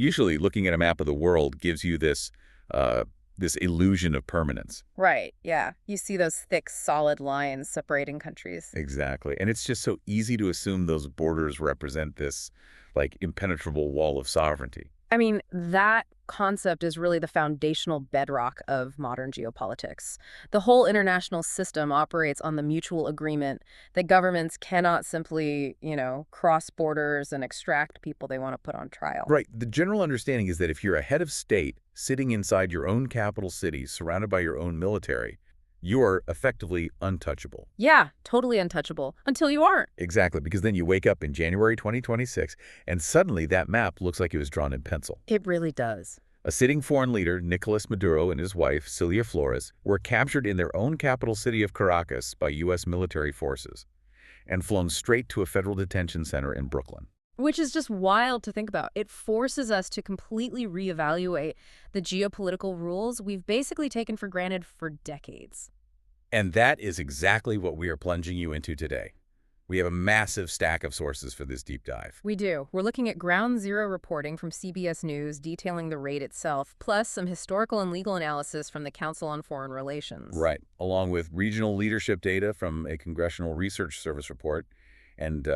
Usually, looking at a map of the world gives you this illusion of permanence. Right, yeah. You see those thick, solid lines separating countries. Exactly. And it's just so easy to assume those borders represent this, like, impenetrable wall of sovereignty. I mean, that concept is really the foundational bedrock of modern geopolitics. The whole international system operates on the mutual agreement that governments cannot simply, cross borders and extract people they want to put on trial. Right. The general understanding is that if you're a head of state sitting inside your own capital city, surrounded by your own military, you are effectively untouchable. Yeah, totally untouchable until you aren't. Exactly, because then you wake up in January 2026, and suddenly that map looks like it was drawn in pencil. It really does. A sitting foreign leader, Nicolás Maduro, and his wife, Cilia Flores, were captured in their own capital city of Caracas by U.S. military forces and flown straight to a federal detention center in Brooklyn. Which is just wild to think about. It forces us to completely reevaluate the geopolitical rules we've basically taken for granted for decades. And that is exactly what we are plunging you into today. We have a massive stack of sources for this deep dive. We do. We're looking at ground zero reporting from CBS News detailing the raid itself, plus some historical and legal analysis from the Council on Foreign Relations. Right, along with regional leadership data from a Congressional Research Service report and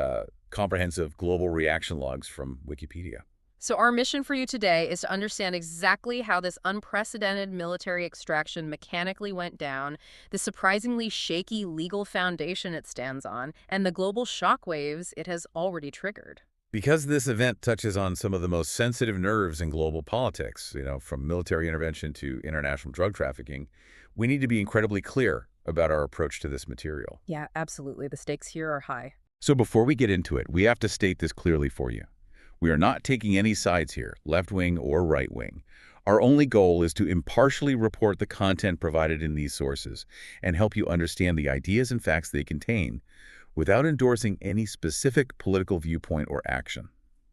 comprehensive global reaction logs from Wikipedia. So our mission for you today is to understand exactly how this unprecedented military extraction mechanically went down, the surprisingly shaky legal foundation it stands on, and the global shockwaves it has already triggered. Because this event touches on some of the most sensitive nerves in global politics, from military intervention to international drug trafficking, we need to be incredibly clear about our approach to this material. Yeah, absolutely. The stakes here are high. So before we get into it, we have to state this clearly for you. We are not taking any sides here, left-wing or right-wing. Our only goal is to impartially report the content provided in these sources and help you understand the ideas and facts they contain without endorsing any specific political viewpoint or action.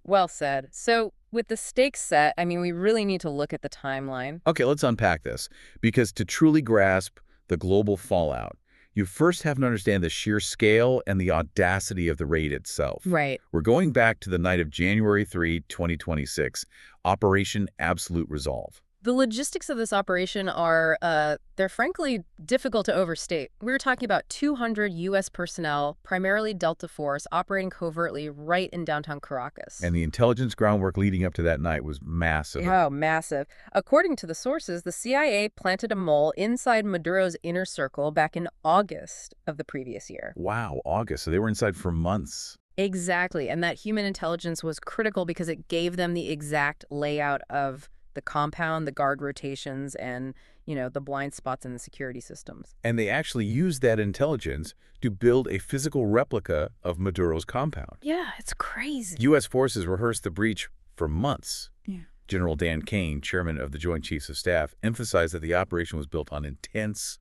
Well said. So with the stakes set, we really need to look at the timeline. Okay, let's unpack this, because to truly grasp the global fallout, you first have to understand the sheer scale and the audacity of the raid itself. Right. We're going back to the night of January 3, 2026, Operation Absolute Resolve. The logistics of this operation are, they're frankly difficult to overstate. We're talking about 200 U.S. personnel, primarily Delta Force, operating covertly right in downtown Caracas. And the intelligence groundwork leading up to that night was massive. Oh, massive. According to the sources, the CIA planted a mole inside Maduro's inner circle back in August of the previous year. Wow, August. So they were inside for months. Exactly. And that human intelligence was critical because it gave them the exact layout of the compound, the guard rotations, and, the blind spots in the security systems. And they actually used that intelligence to build a physical replica of Maduro's compound. Yeah, it's crazy. U.S. forces rehearsed the breach for months. Yeah. General Dan Kane, chairman of the Joint Chiefs of Staff, emphasized that the operation was built on intense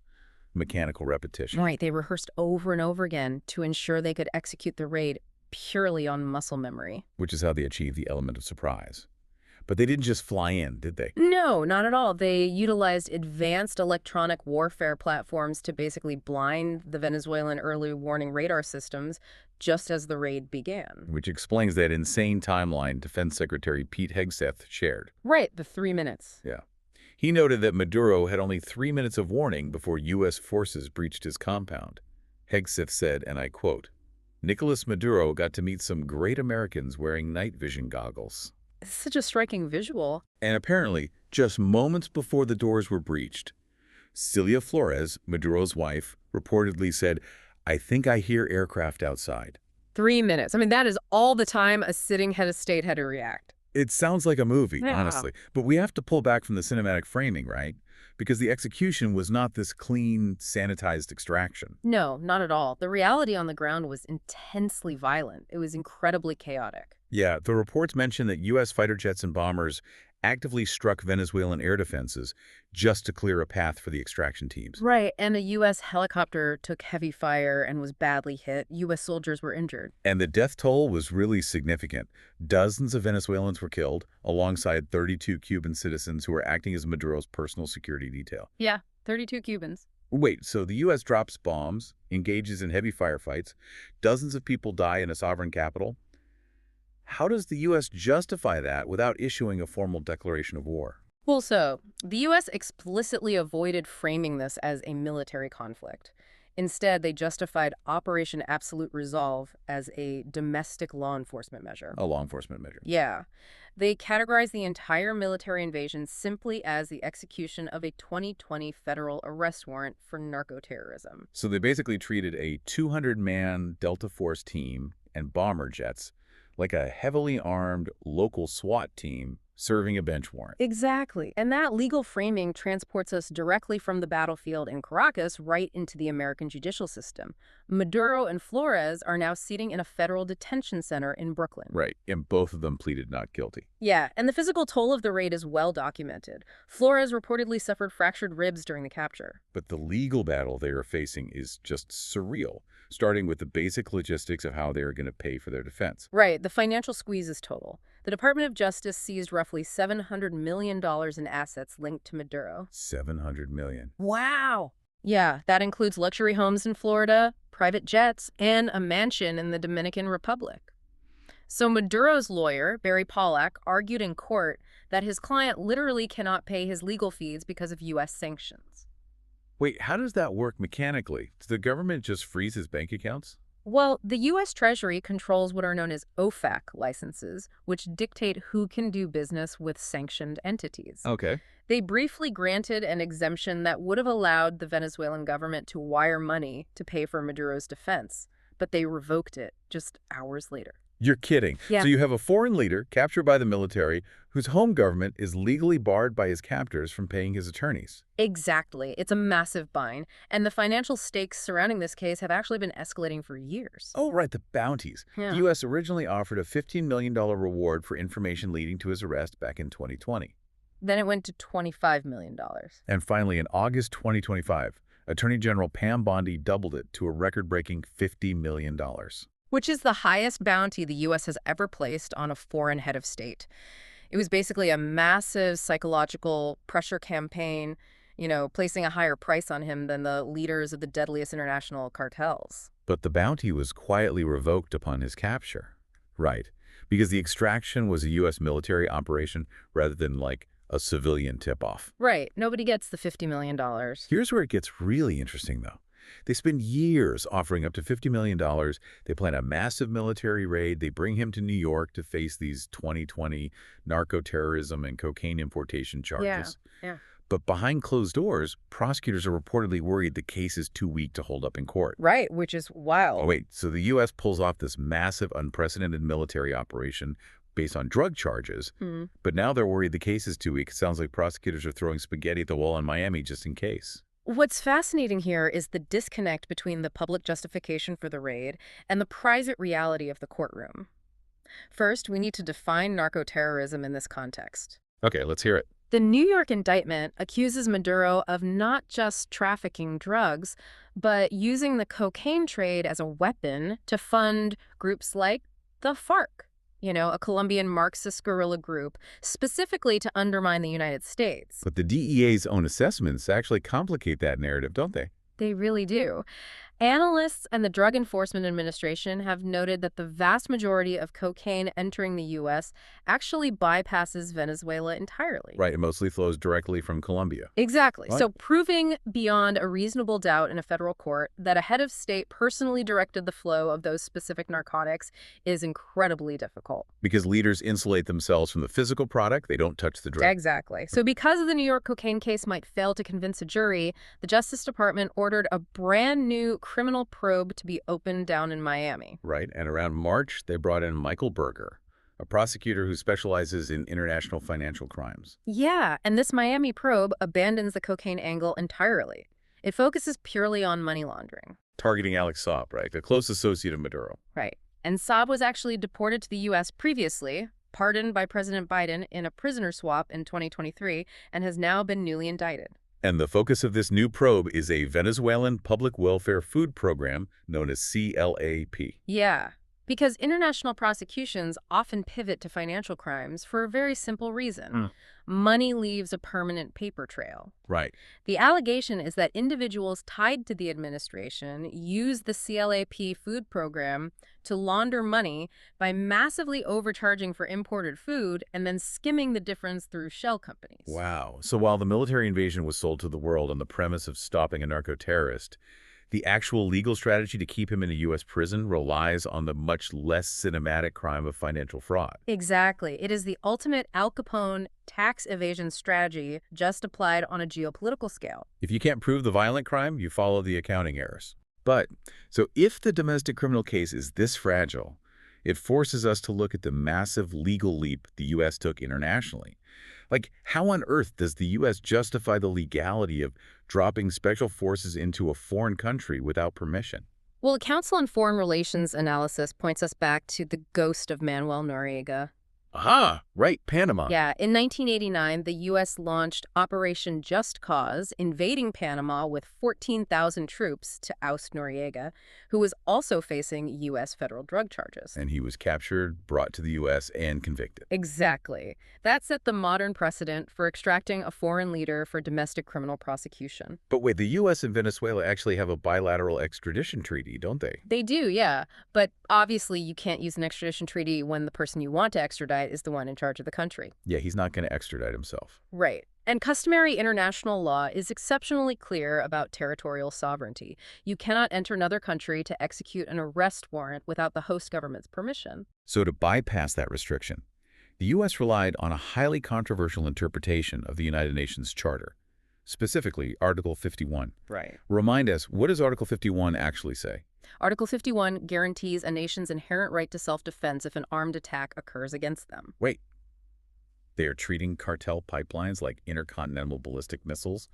mechanical repetition. Right, they rehearsed over and over again to ensure they could execute the raid purely on muscle memory. Which is how they achieved the element of surprise. But they didn't just fly in, did they? No, not at all. They utilized advanced electronic warfare platforms to basically blind the Venezuelan early warning radar systems just as the raid began. Which explains that insane timeline Defense Secretary Pete Hegseth shared. Right, the 3 minutes. Yeah. He noted that Maduro had only 3 minutes of warning before U.S. forces breached his compound. Hegseth said, and I quote, "Nicolás Maduro got to meet some great Americans wearing night vision goggles." It's such a striking visual. And apparently, just moments before the doors were breached, Cilia Flores, Maduro's wife, reportedly said, "I think I hear aircraft outside." 3 minutes. That is all the time a sitting head of state had to react. It sounds like a movie, Yeah. honestly. But we have to pull back from the cinematic framing, right? Because the execution was not this clean, sanitized extraction. No, not at all. The reality on the ground was intensely violent. It was incredibly chaotic. Yeah, the reports mention that U.S. fighter jets and bombers actively struck Venezuelan air defenses just to clear a path for the extraction teams. Right, and a U.S. helicopter took heavy fire and was badly hit. U.S. soldiers were injured. And the death toll was really significant. Dozens of Venezuelans were killed, alongside 32 Cuban citizens who were acting as Maduro's personal security detail. Yeah, 32 Cubans. Wait, so the U.S. drops bombs, engages in heavy firefights, dozens of people die in a sovereign capital, How does the U.S. justify that without issuing a formal declaration of war? Well, so the U.S. explicitly avoided framing this as a military conflict. Instead, they justified Operation Absolute Resolve as a domestic law enforcement measure. A law enforcement measure. Yeah. They categorized the entire military invasion simply as the execution of a 2020 federal arrest warrant for narco-terrorism. So they basically treated a 200-man Delta Force team and bomber jets like a heavily armed local SWAT team serving a bench warrant. Exactly. And that legal framing transports us directly from the battlefield in Caracas right into the American judicial system. Maduro and Flores are now sitting in a federal detention center in Brooklyn. Right, and both of them pleaded not guilty. Yeah, and the physical toll of the raid is well documented. Flores reportedly suffered fractured ribs during the capture. But the legal battle they are facing is just surreal, starting with the basic logistics of how they are going to pay for their defense. Right, the financial squeeze is total. The Department of Justice seized roughly $700 million in assets linked to Maduro. $700 million. Wow! Yeah, that includes luxury homes in Florida, private jets, and a mansion in the Dominican Republic. So Maduro's lawyer, Barry Pollack, argued in court that his client literally cannot pay his legal fees because of U.S. sanctions. Wait, how does that work mechanically? Does the government just freeze his bank accounts? Well, the U.S. Treasury controls what are known as OFAC licenses, which dictate who can do business with sanctioned entities. Okay. They briefly granted an exemption that would have allowed the Venezuelan government to wire money to pay for Maduro's defense, but they revoked it just hours later. You're kidding. Yeah. So you have a foreign leader captured by the military whose home government is legally barred by his captors from paying his attorneys. Exactly. It's a massive bind, and the financial stakes surrounding this case have actually been escalating for years. Oh, right, the bounties. Yeah. The U.S. originally offered a $15 million reward for information leading to his arrest back in 2020. Then it went to $25 million. And finally, in August 2025, Attorney General Pam Bondi doubled it to a record-breaking $50 million. Which is the highest bounty the U.S. has ever placed on a foreign head of state. It was basically a massive psychological pressure campaign, placing a higher price on him than the leaders of the deadliest international cartels. But the bounty was quietly revoked upon his capture. Right, because the extraction was a U.S. military operation rather than like a civilian tip-off. Right, nobody gets the $50 million. Here's where it gets really interesting, though. They spend years offering up to $50 million. They plan a massive military raid. They bring him to New York to face these 2020 narco-terrorism and cocaine importation charges. Yeah. But behind closed doors, prosecutors are reportedly worried the case is too weak to hold up in court. Right, which is wild. Oh, wait, so the U.S. pulls off this massive, unprecedented military operation based on drug charges, but now they're worried the case is too weak. It sounds like prosecutors are throwing spaghetti at the wall in Miami just in case. What's fascinating here is the disconnect between the public justification for the raid and the private reality of the courtroom. First, we need to define narco-terrorism in this context. Okay, let's hear it. The New York indictment accuses Maduro of not just trafficking drugs, but using the cocaine trade as a weapon to fund groups like the FARC, a Colombian Marxist guerrilla group, specifically to undermine the United States. But the DEA's own assessments actually complicate that narrative, don't they? They really do. Analysts and the Drug Enforcement Administration have noted that the vast majority of cocaine entering the U.S. actually bypasses Venezuela entirely. Right, it mostly flows directly from Colombia. Exactly. Right. So proving beyond a reasonable doubt in a federal court that a head of state personally directed the flow of those specific narcotics is incredibly difficult. Because leaders insulate themselves from the physical product, they don't touch the drug. Exactly. So because the New York cocaine case might fail to convince a jury, the Justice Department ordered a brand new criminal probe to be opened down in Miami. Right, and around March, they brought in Michael Berger, a prosecutor who specializes in international financial crimes. Yeah, and this Miami probe abandons the cocaine angle entirely. It focuses purely on money laundering. Targeting Alex Saab, right, a close associate of Maduro. Right. And Saab was actually deported to the U.S. previously, pardoned by President Biden in a prisoner swap in 2023, and has now been newly indicted. And the focus of this new probe is a Venezuelan public welfare food program known as CLAP. Yeah, Because international prosecutions often pivot to financial crimes for a very simple reason. Mm. Money leaves a permanent paper trail. Right. The allegation is that individuals tied to the administration use the CLAP food program to launder money by massively overcharging for imported food and then skimming the difference through shell companies. Wow. So while the military invasion was sold to the world on the premise of stopping a narco-terrorist, the actual legal strategy to keep him in a U.S. prison relies on the much less cinematic crime of financial fraud. Exactly. It is the ultimate Al Capone tax evasion strategy just applied on a geopolitical scale. If you can't prove the violent crime, you follow the accounting errors. So if the domestic criminal case is this fragile, it forces us to look at the massive legal leap the U.S. took internationally. Like, how on earth does the U.S. justify the legality of dropping special forces into a foreign country without permission? Well, a Council on Foreign Relations analysis points us back to the ghost of Manuel Noriega. Aha! Right, Panama. Yeah, in 1989, the U.S. launched Operation Just Cause, invading Panama with 14,000 troops to oust Noriega, who was also facing U.S. federal drug charges. And he was captured, brought to the U.S., and convicted. Exactly. That set the modern precedent for extracting a foreign leader for domestic criminal prosecution. But wait, the U.S. and Venezuela actually have a bilateral extradition treaty, don't they? They do, yeah. But obviously you can't use an extradition treaty when the person you want to extradite is the one in charge of the country. Yeah, he's not going to extradite himself. Right. And customary international law is exceptionally clear about territorial sovereignty. You cannot enter another country to execute an arrest warrant without the host government's permission. So to bypass that restriction, the U.S. relied on a highly controversial interpretation of the United Nations Charter, specifically Article 51. Right. Remind us, what does Article 51 actually say? Article 51 guarantees a nation's inherent right to self-defense if an armed attack occurs against them. Wait, they are treating cartel pipelines like intercontinental ballistic missiles?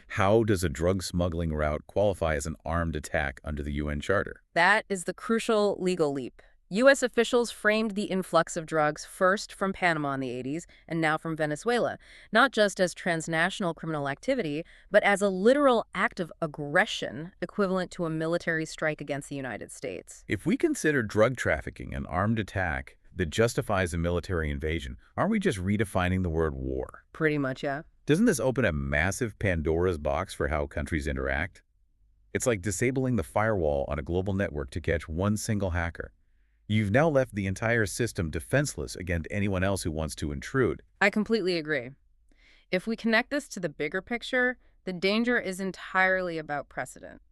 How does a drug smuggling route qualify as an armed attack under the UN Charter? That is the crucial legal leap. U.S. officials framed the influx of drugs first from Panama in the 80s and now from Venezuela, not just as transnational criminal activity, but as a literal act of aggression equivalent to a military strike against the United States. If we consider drug trafficking an armed attack that justifies a military invasion, aren't we just redefining the word war? Pretty much, yeah. Doesn't this open a massive Pandora's box for how countries interact? It's like disabling the firewall on a global network to catch one single hacker. You've now left the entire system defenseless against anyone else who wants to intrude. I completely agree. If we connect this to the bigger picture, the danger is entirely about precedent.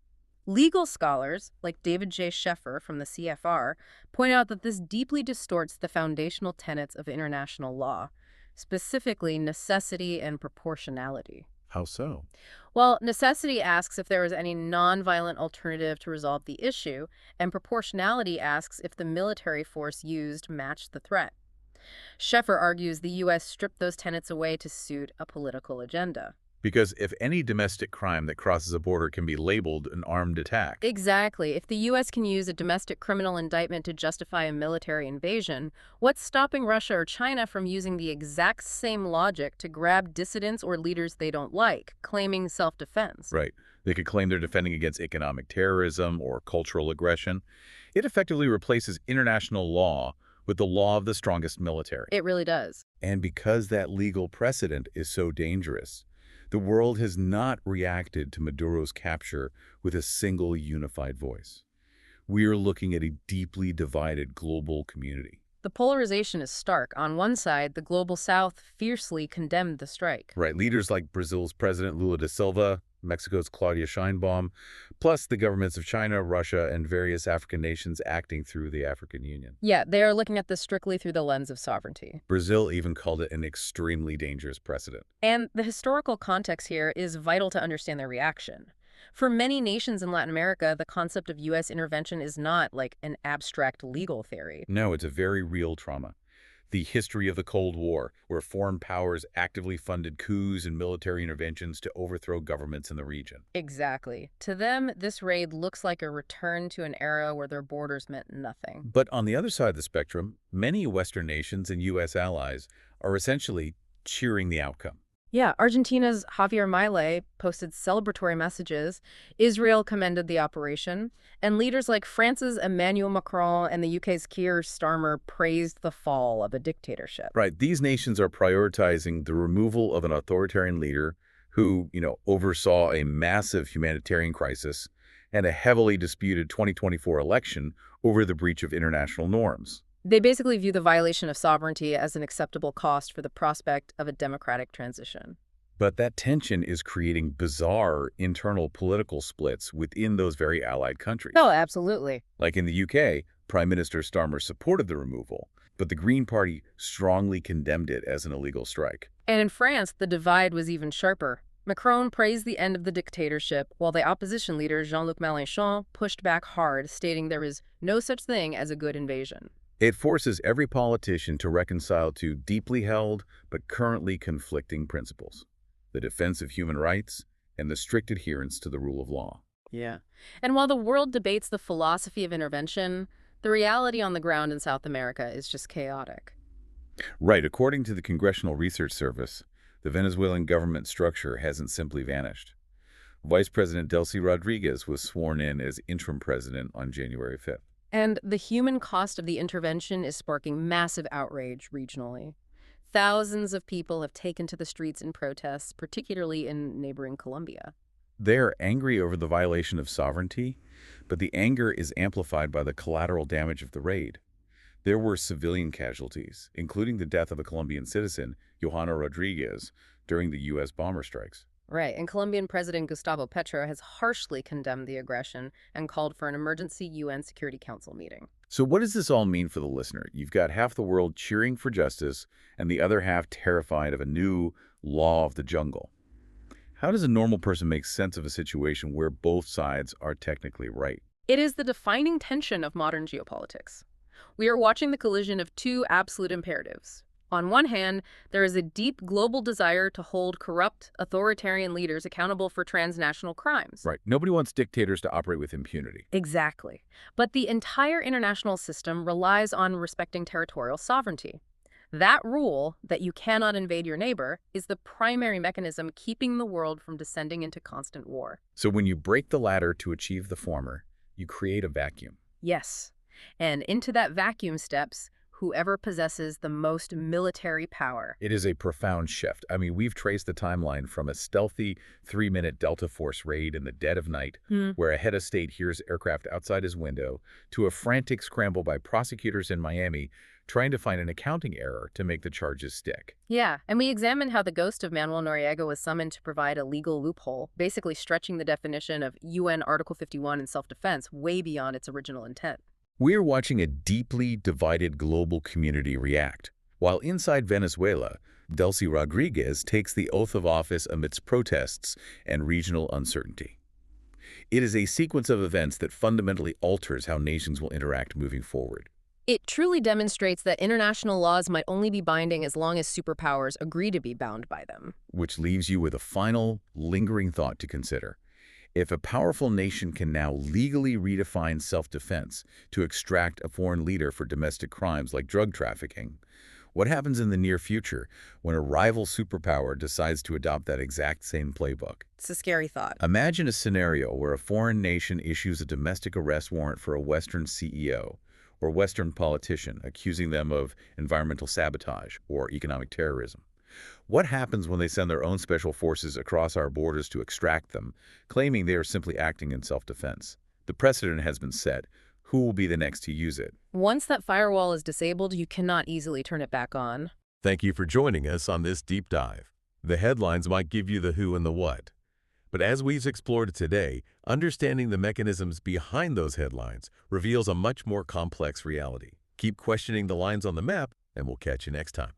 Legal scholars, like David J. Sheffer from the CFR, point out that this deeply distorts the foundational tenets of international law, specifically necessity and proportionality. How so? Well, necessity asks if there is any nonviolent alternative to resolve the issue, and proportionality asks if the military force used matched the threat. Sheffer argues the U.S. stripped those tenets away to suit a political agenda. Because if any domestic crime that crosses a border can be labeled an armed attack. Exactly. If the U.S. can use a domestic criminal indictment to justify a military invasion, what's stopping Russia or China from using the exact same logic to grab dissidents or leaders they don't like, claiming self-defense? Right. They could claim they're defending against economic terrorism or cultural aggression. It effectively replaces international law with the law of the strongest military. It really does. And because that legal precedent is so dangerous, the world has not reacted to Maduro's capture with a single unified voice. We are looking at a deeply divided global community. The polarization is stark. On one side, the global south fiercely condemned the strike. Right, leaders like Brazil's President Lula da Silva, Mexico's Claudia Sheinbaum, plus the governments of China, Russia, and various African nations acting through the African Union. Yeah, they are looking at this strictly through the lens of sovereignty. Brazil even called it an extremely dangerous precedent. And the historical context here is vital to understand their reaction. For many nations in Latin America, the concept of U.S. intervention is not like an abstract legal theory. No, it's a very real trauma. The history of the Cold War, where foreign powers actively funded coups and military interventions to overthrow governments in the region. Exactly. To them, this raid looks like a return to an era where their borders meant nothing. But on the other side of the spectrum, many Western nations and U.S. allies are essentially cheering the outcome. Yeah, Argentina's Javier Milei posted celebratory messages. Israel commended the operation. And leaders like France's Emmanuel Macron and the UK's Keir Starmer praised the fall of a dictatorship. Right, these nations are prioritizing the removal of an authoritarian leader who, oversaw a massive humanitarian crisis and a heavily disputed 2024 election over the breach of international norms. They basically view the violation of sovereignty as an acceptable cost for the prospect of a democratic transition. But that tension is creating bizarre internal political splits within those very allied countries. Oh, absolutely. Like in the UK, Prime Minister Starmer supported the removal, but the Green Party strongly condemned it as an illegal strike. And in France, the divide was even sharper. Macron praised the end of the dictatorship, while the opposition leader Jean-Luc Mélenchon pushed back hard, stating there is no such thing as a good invasion. It forces every politician to reconcile two deeply held but currently conflicting principles: the defense of human rights and the strict adherence to the rule of law. Yeah. And while the world debates the philosophy of intervention, the reality on the ground in South America is just chaotic. Right, according to the Congressional Research Service, the Venezuelan government structure hasn't simply vanished. Vice President Delcy Rodriguez was sworn in as interim president on January 5th. And the human cost of the intervention is sparking massive outrage regionally. Thousands of people have taken to the streets in protests, particularly in neighboring Colombia. They're angry over the violation of sovereignty, but the anger is amplified by the collateral damage of the raid. There were civilian casualties, including the death of a Colombian citizen, Johanna Rodriguez, during the U.S. bomber strikes. Right, and Colombian President Gustavo Petro has harshly condemned the aggression and called for an emergency UN Security Council meeting. So what does this all mean for the listener? You've got half the world cheering for justice and the other half terrified of a new law of the jungle. How does a normal person make sense of a situation where both sides are technically right? It is the defining tension of modern geopolitics. We are watching the collision of two absolute imperatives. On one hand, there is a deep global desire to hold corrupt, authoritarian leaders accountable for transnational crimes. Right. Nobody wants dictators to operate with impunity. Exactly. But the entire international system relies on respecting territorial sovereignty. That rule, that you cannot invade your neighbor, is the primary mechanism keeping the world from descending into constant war. So when you break the latter to achieve the former, you create a vacuum. Yes. And into that vacuum steps whoever possesses the most military power. It is a profound shift. I mean, we've traced the timeline from a stealthy 3-minute Delta Force raid in the dead of night, where a head of state hears aircraft outside his window, to a frantic scramble by prosecutors in Miami trying to find an accounting error to make the charges stick. Yeah, and we examined how the ghost of Manuel Noriega was summoned to provide a legal loophole, basically stretching the definition of UN Article 51 in self-defense way beyond its original intent. We're watching a deeply divided global community react. While inside Venezuela, Delcy Rodriguez takes the oath of office amidst protests and regional uncertainty. It is a sequence of events that fundamentally alters how nations will interact moving forward. It truly demonstrates that international laws might only be binding as long as superpowers agree to be bound by them. Which leaves you with a final, lingering thought to consider. If a powerful nation can now legally redefine self-defense to extract a foreign leader for domestic crimes like drug trafficking, what happens in the near future when a rival superpower decides to adopt that exact same playbook? It's a scary thought. Imagine a scenario where a foreign nation issues a domestic arrest warrant for a Western CEO or Western politician, accusing them of environmental sabotage or economic terrorism. What happens when they send their own special forces across our borders to extract them, claiming they are simply acting in self-defense? The precedent has been set. Who will be the next to use it? Once that firewall is disabled, you cannot easily turn it back on. Thank you for joining us on this deep dive. The headlines might give you the who and the what. But as we've explored today, understanding the mechanisms behind those headlines reveals a much more complex reality. Keep questioning the lines on the map, and we'll catch you next time.